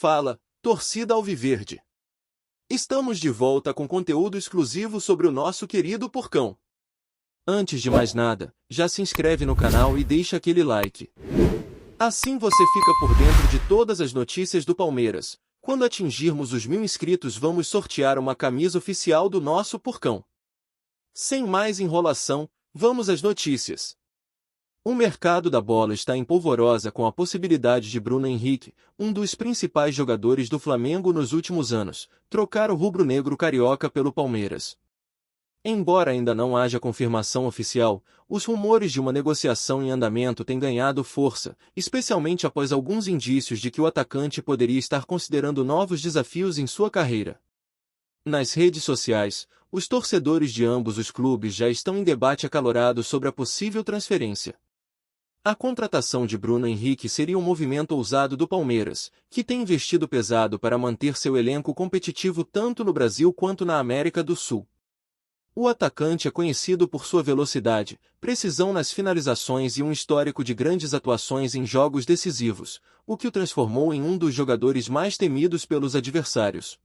Fala, torcida alviverde! Estamos de volta com conteúdo exclusivo sobre o nosso querido Porcão. Antes de mais nada, já se inscreve no canal e deixa aquele like. Assim você fica por dentro de todas as notícias do Palmeiras. Quando atingirmos os 1000 inscritos vamos sortear uma camisa oficial do nosso Porcão. Sem mais enrolação, vamos às notícias. O mercado da bola está em polvorosa com a possibilidade de Bruno Henrique, um dos principais jogadores do Flamengo nos últimos anos, trocar o rubro-negro carioca pelo Palmeiras. Embora ainda não haja confirmação oficial, os rumores de uma negociação em andamento têm ganhado força, especialmente após alguns indícios de que o atacante poderia estar considerando novos desafios em sua carreira. Nas redes sociais, os torcedores de ambos os clubes já estão em debate acalorado sobre a possível transferência. A contratação de Bruno Henrique seria um movimento ousado do Palmeiras, que tem investido pesado para manter seu elenco competitivo tanto no Brasil quanto na América do Sul. O atacante é conhecido por sua velocidade, precisão nas finalizações e um histórico de grandes atuações em jogos decisivos, o que o transformou em um dos jogadores mais temidos pelos adversários.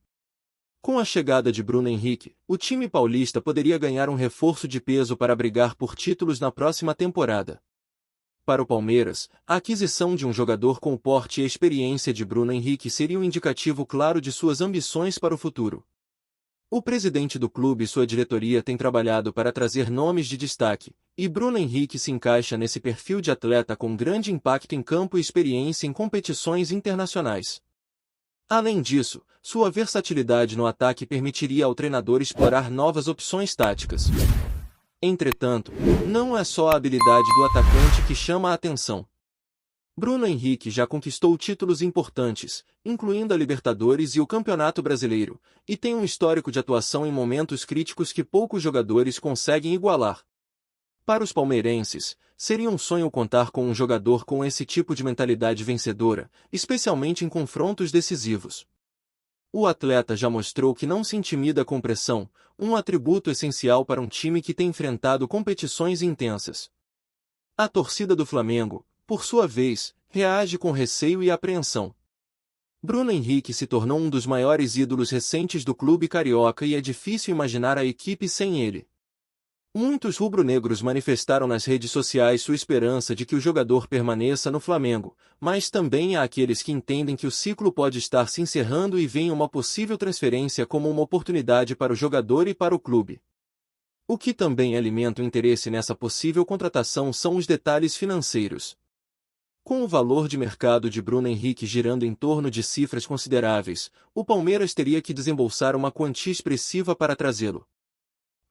Com a chegada de Bruno Henrique, o time paulista poderia ganhar um reforço de peso para brigar por títulos na próxima temporada. Para o Palmeiras, a aquisição de um jogador com o porte e a experiência de Bruno Henrique seria um indicativo claro de suas ambições para o futuro. O presidente do clube e sua diretoria têm trabalhado para trazer nomes de destaque, e Bruno Henrique se encaixa nesse perfil de atleta com grande impacto em campo e experiência em competições internacionais. Além disso, sua versatilidade no ataque permitiria ao treinador explorar novas opções táticas. Entretanto, não é só a habilidade do atacante que chama a atenção. Bruno Henrique já conquistou títulos importantes, incluindo a Libertadores e o Campeonato Brasileiro, e tem um histórico de atuação em momentos críticos que poucos jogadores conseguem igualar. Para os palmeirenses, seria um sonho contar com um jogador com esse tipo de mentalidade vencedora, especialmente em confrontos decisivos. O atleta já mostrou que não se intimida com pressão, um atributo essencial para um time que tem enfrentado competições intensas. A torcida do Flamengo, por sua vez, reage com receio e apreensão. Bruno Henrique se tornou um dos maiores ídolos recentes do clube carioca e é difícil imaginar a equipe sem ele. Muitos rubro-negros manifestaram nas redes sociais sua esperança de que o jogador permaneça no Flamengo, mas também há aqueles que entendem que o ciclo pode estar se encerrando e veem uma possível transferência como uma oportunidade para o jogador e para o clube. O que também alimenta o interesse nessa possível contratação são os detalhes financeiros. Com o valor de mercado de Bruno Henrique girando em torno de cifras consideráveis, o Palmeiras teria que desembolsar uma quantia expressiva para trazê-lo.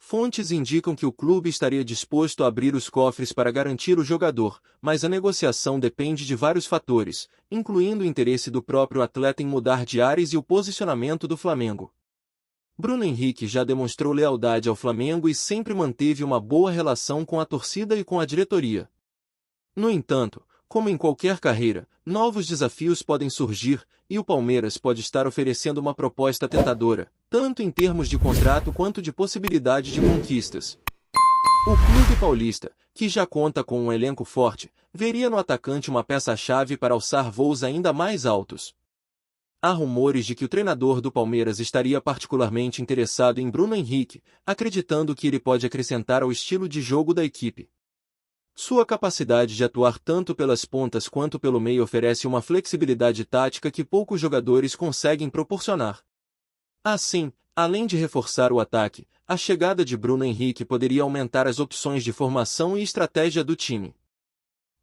Fontes indicam que o clube estaria disposto a abrir os cofres para garantir o jogador, mas a negociação depende de vários fatores, incluindo o interesse do próprio atleta em mudar de ares e o posicionamento do Flamengo. Bruno Henrique já demonstrou lealdade ao Flamengo e sempre manteve uma boa relação com a torcida e com a diretoria. No entanto, como em qualquer carreira, novos desafios podem surgir, e o Palmeiras pode estar oferecendo uma proposta tentadora, tanto em termos de contrato quanto de possibilidade de conquistas. O clube paulista, que já conta com um elenco forte, veria no atacante uma peça-chave para alçar voos ainda mais altos. Há rumores de que o treinador do Palmeiras estaria particularmente interessado em Bruno Henrique, acreditando que ele pode acrescentar ao estilo de jogo da equipe. Sua capacidade de atuar tanto pelas pontas quanto pelo meio oferece uma flexibilidade tática que poucos jogadores conseguem proporcionar. Assim, além de reforçar o ataque, a chegada de Bruno Henrique poderia aumentar as opções de formação e estratégia do time.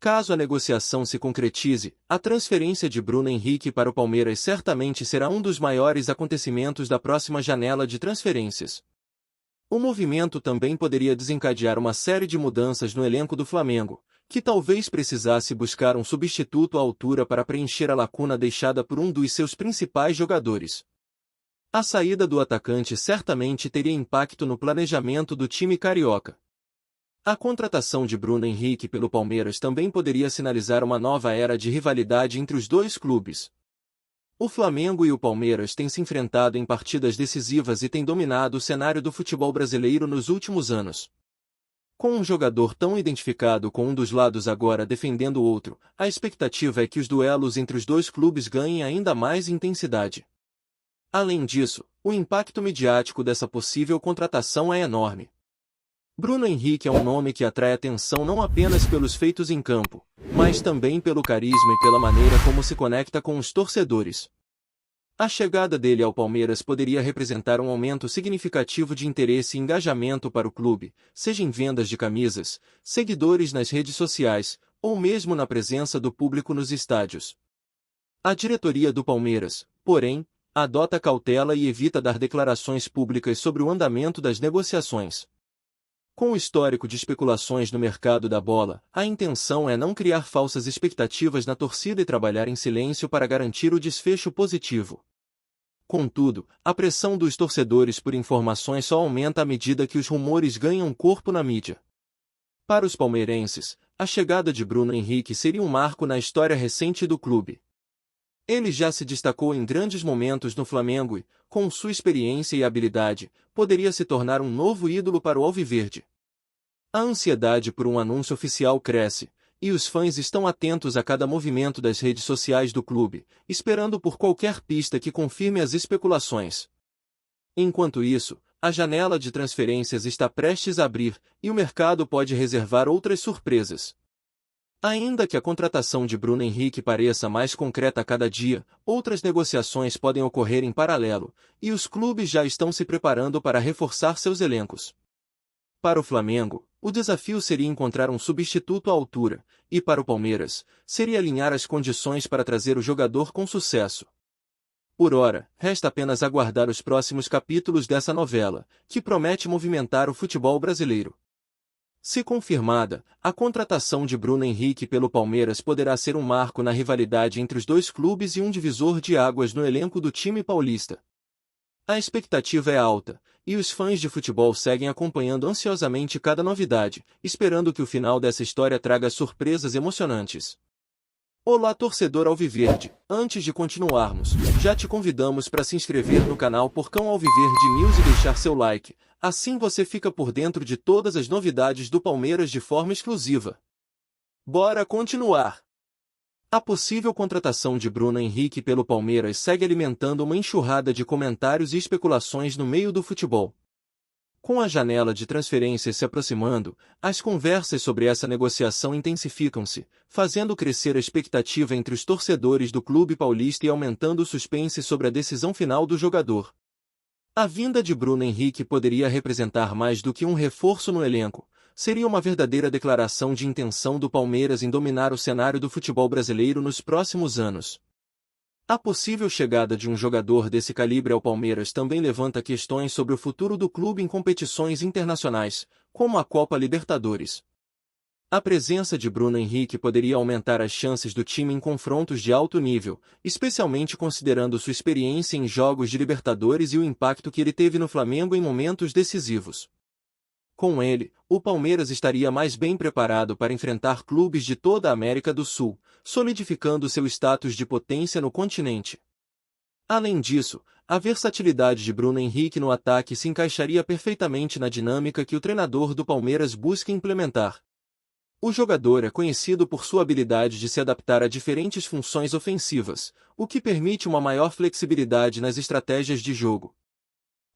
Caso a negociação se concretize, a transferência de Bruno Henrique para o Palmeiras certamente será um dos maiores acontecimentos da próxima janela de transferências. O movimento também poderia desencadear uma série de mudanças no elenco do Flamengo, que talvez precisasse buscar um substituto à altura para preencher a lacuna deixada por um dos seus principais jogadores. A saída do atacante certamente teria impacto no planejamento do time carioca. A contratação de Bruno Henrique pelo Palmeiras também poderia sinalizar uma nova era de rivalidade entre os dois clubes. O Flamengo e o Palmeiras têm se enfrentado em partidas decisivas e têm dominado o cenário do futebol brasileiro nos últimos anos. Com um jogador tão identificado com um dos lados agora defendendo o outro, a expectativa é que os duelos entre os dois clubes ganhem ainda mais intensidade. Além disso, o impacto midiático dessa possível contratação é enorme. Bruno Henrique é um nome que atrai atenção não apenas pelos feitos em campo, mas também pelo carisma e pela maneira como se conecta com os torcedores. A chegada dele ao Palmeiras poderia representar um aumento significativo de interesse e engajamento para o clube, seja em vendas de camisas, seguidores nas redes sociais, ou mesmo na presença do público nos estádios. A diretoria do Palmeiras, porém, adota cautela e evita dar declarações públicas sobre o andamento das negociações. Com o histórico de especulações no mercado da bola, a intenção é não criar falsas expectativas na torcida e trabalhar em silêncio para garantir o desfecho positivo. Contudo, a pressão dos torcedores por informações só aumenta à medida que os rumores ganham corpo na mídia. Para os palmeirenses, a chegada de Bruno Henrique seria um marco na história recente do clube. Ele já se destacou em grandes momentos no Flamengo e, com sua experiência e habilidade, poderia se tornar um novo ídolo para o Alviverde. A ansiedade por um anúncio oficial cresce, e os fãs estão atentos a cada movimento das redes sociais do clube, esperando por qualquer pista que confirme as especulações. Enquanto isso, a janela de transferências está prestes a abrir, e o mercado pode reservar outras surpresas. Ainda que a contratação de Bruno Henrique pareça mais concreta a cada dia, outras negociações podem ocorrer em paralelo, e os clubes já estão se preparando para reforçar seus elencos. Para o Flamengo, o desafio seria encontrar um substituto à altura, e para o Palmeiras, seria alinhar as condições para trazer o jogador com sucesso. Por ora, resta apenas aguardar os próximos capítulos dessa novela, que promete movimentar o futebol brasileiro. Se confirmada, a contratação de Bruno Henrique pelo Palmeiras poderá ser um marco na rivalidade entre os dois clubes e um divisor de águas no elenco do time paulista. A expectativa é alta, e os fãs de futebol seguem acompanhando ansiosamente cada novidade, esperando que o final dessa história traga surpresas emocionantes. Olá, torcedor alviverde! Antes de continuarmos, já te convidamos para se inscrever no canal Porcão Alviverde News e deixar seu like, assim você fica por dentro de todas as novidades do Palmeiras de forma exclusiva. Bora continuar! A possível contratação de Bruno Henrique pelo Palmeiras segue alimentando uma enxurrada de comentários e especulações no meio do futebol. Com a janela de transferências se aproximando, as conversas sobre essa negociação intensificam-se, fazendo crescer a expectativa entre os torcedores do clube paulista e aumentando o suspense sobre a decisão final do jogador. A vinda de Bruno Henrique poderia representar mais do que um reforço no elenco, seria uma verdadeira declaração de intenção do Palmeiras em dominar o cenário do futebol brasileiro nos próximos anos. A possível chegada de um jogador desse calibre ao Palmeiras também levanta questões sobre o futuro do clube em competições internacionais, como a Copa Libertadores. A presença de Bruno Henrique poderia aumentar as chances do time em confrontos de alto nível, especialmente considerando sua experiência em jogos de Libertadores e o impacto que ele teve no Flamengo em momentos decisivos. Com ele, o Palmeiras estaria mais bem preparado para enfrentar clubes de toda a América do Sul, solidificando seu status de potência no continente. Além disso, a versatilidade de Bruno Henrique no ataque se encaixaria perfeitamente na dinâmica que o treinador do Palmeiras busca implementar. O jogador é conhecido por sua habilidade de se adaptar a diferentes funções ofensivas, o que permite uma maior flexibilidade nas estratégias de jogo.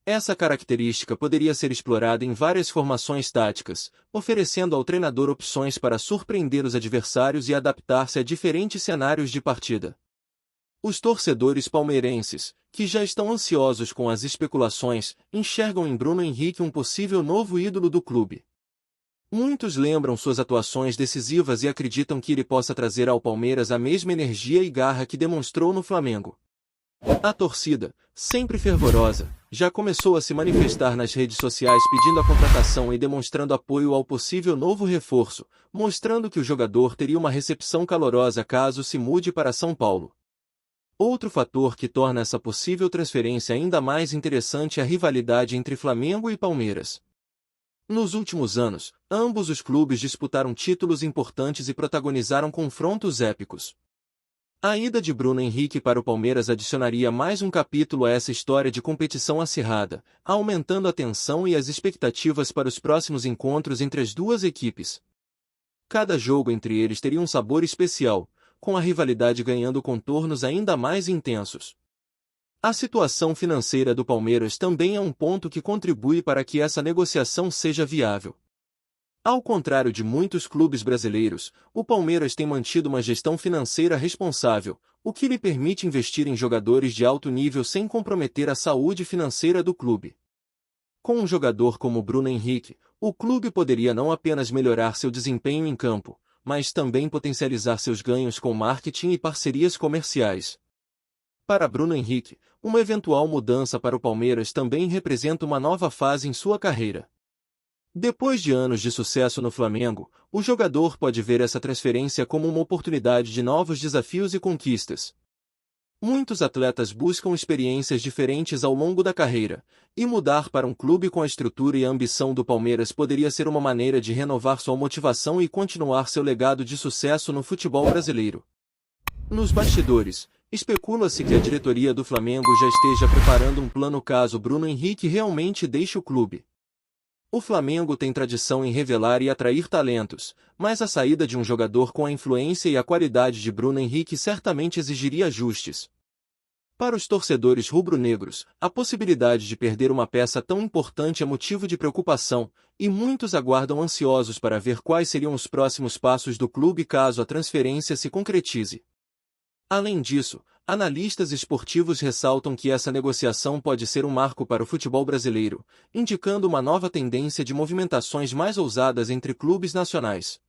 Essa característica poderia ser explorada em várias formações táticas, oferecendo ao treinador opções para surpreender os adversários e adaptar-se a diferentes cenários de partida. Os torcedores palmeirenses, que já estão ansiosos com as especulações, enxergam em Bruno Henrique um possível novo ídolo do clube. Muitos lembram suas atuações decisivas e acreditam que ele possa trazer ao Palmeiras a mesma energia e garra que demonstrou no Flamengo. A torcida, sempre fervorosa, já começou a se manifestar nas redes sociais pedindo a contratação e demonstrando apoio ao possível novo reforço, mostrando que o jogador teria uma recepção calorosa caso se mude para São Paulo. Outro fator que torna essa possível transferência ainda mais interessante é a rivalidade entre Flamengo e Palmeiras. Nos últimos anos, ambos os clubes disputaram títulos importantes e protagonizaram confrontos épicos. A ida de Bruno Henrique para o Palmeiras adicionaria mais um capítulo a essa história de competição acirrada, aumentando a tensão e as expectativas para os próximos encontros entre as duas equipes. Cada jogo entre eles teria um sabor especial, com a rivalidade ganhando contornos ainda mais intensos. A situação financeira do Palmeiras também é um ponto que contribui para que essa negociação seja viável. Ao contrário de muitos clubes brasileiros, o Palmeiras tem mantido uma gestão financeira responsável, o que lhe permite investir em jogadores de alto nível sem comprometer a saúde financeira do clube. Com um jogador como Bruno Henrique, o clube poderia não apenas melhorar seu desempenho em campo, mas também potencializar seus ganhos com marketing e parcerias comerciais. Para Bruno Henrique, uma eventual mudança para o Palmeiras também representa uma nova fase em sua carreira. Depois de anos de sucesso no Flamengo, o jogador pode ver essa transferência como uma oportunidade de novos desafios e conquistas. Muitos atletas buscam experiências diferentes ao longo da carreira, e mudar para um clube com a estrutura e a ambição do Palmeiras poderia ser uma maneira de renovar sua motivação e continuar seu legado de sucesso no futebol brasileiro. Nos bastidores, especula-se que a diretoria do Flamengo já esteja preparando um plano caso Bruno Henrique realmente deixe o clube. O Flamengo tem tradição em revelar e atrair talentos, mas a saída de um jogador com a influência e a qualidade de Bruno Henrique certamente exigiria ajustes. Para os torcedores rubro-negros, a possibilidade de perder uma peça tão importante é motivo de preocupação, e muitos aguardam ansiosos para ver quais seriam os próximos passos do clube caso a transferência se concretize. Além disso, analistas esportivos ressaltam que essa negociação pode ser um marco para o futebol brasileiro, indicando uma nova tendência de movimentações mais ousadas entre clubes nacionais.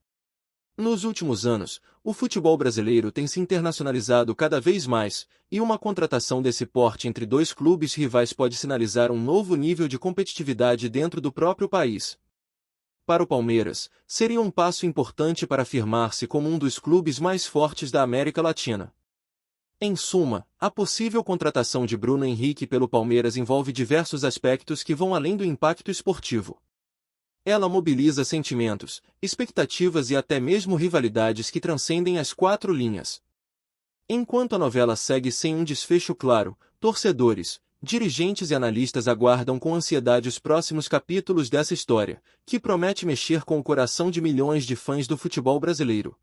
Nos últimos anos, o futebol brasileiro tem se internacionalizado cada vez mais, e uma contratação desse porte entre dois clubes rivais pode sinalizar um novo nível de competitividade dentro do próprio país. Para o Palmeiras, seria um passo importante para afirmar-se como um dos clubes mais fortes da América Latina. Em suma, a possível contratação de Bruno Henrique pelo Palmeiras envolve diversos aspectos que vão além do impacto esportivo. Ela mobiliza sentimentos, expectativas e até mesmo rivalidades que transcendem as quatro linhas. Enquanto a novela segue sem um desfecho claro, torcedores, dirigentes e analistas aguardam com ansiedade os próximos capítulos dessa história, que promete mexer com o coração de milhões de fãs do futebol brasileiro.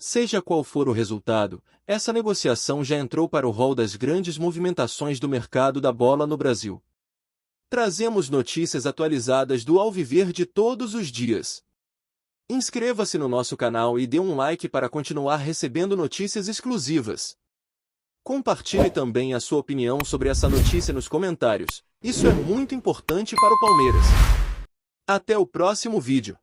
Seja qual for o resultado, essa negociação já entrou para o rol das grandes movimentações do mercado da bola no Brasil. Trazemos notícias atualizadas do Alviverde todos os dias. Inscreva-se no nosso canal e dê um like para continuar recebendo notícias exclusivas. Compartilhe também a sua opinião sobre essa notícia nos comentários. Isso é muito importante para o Palmeiras. Até o próximo vídeo.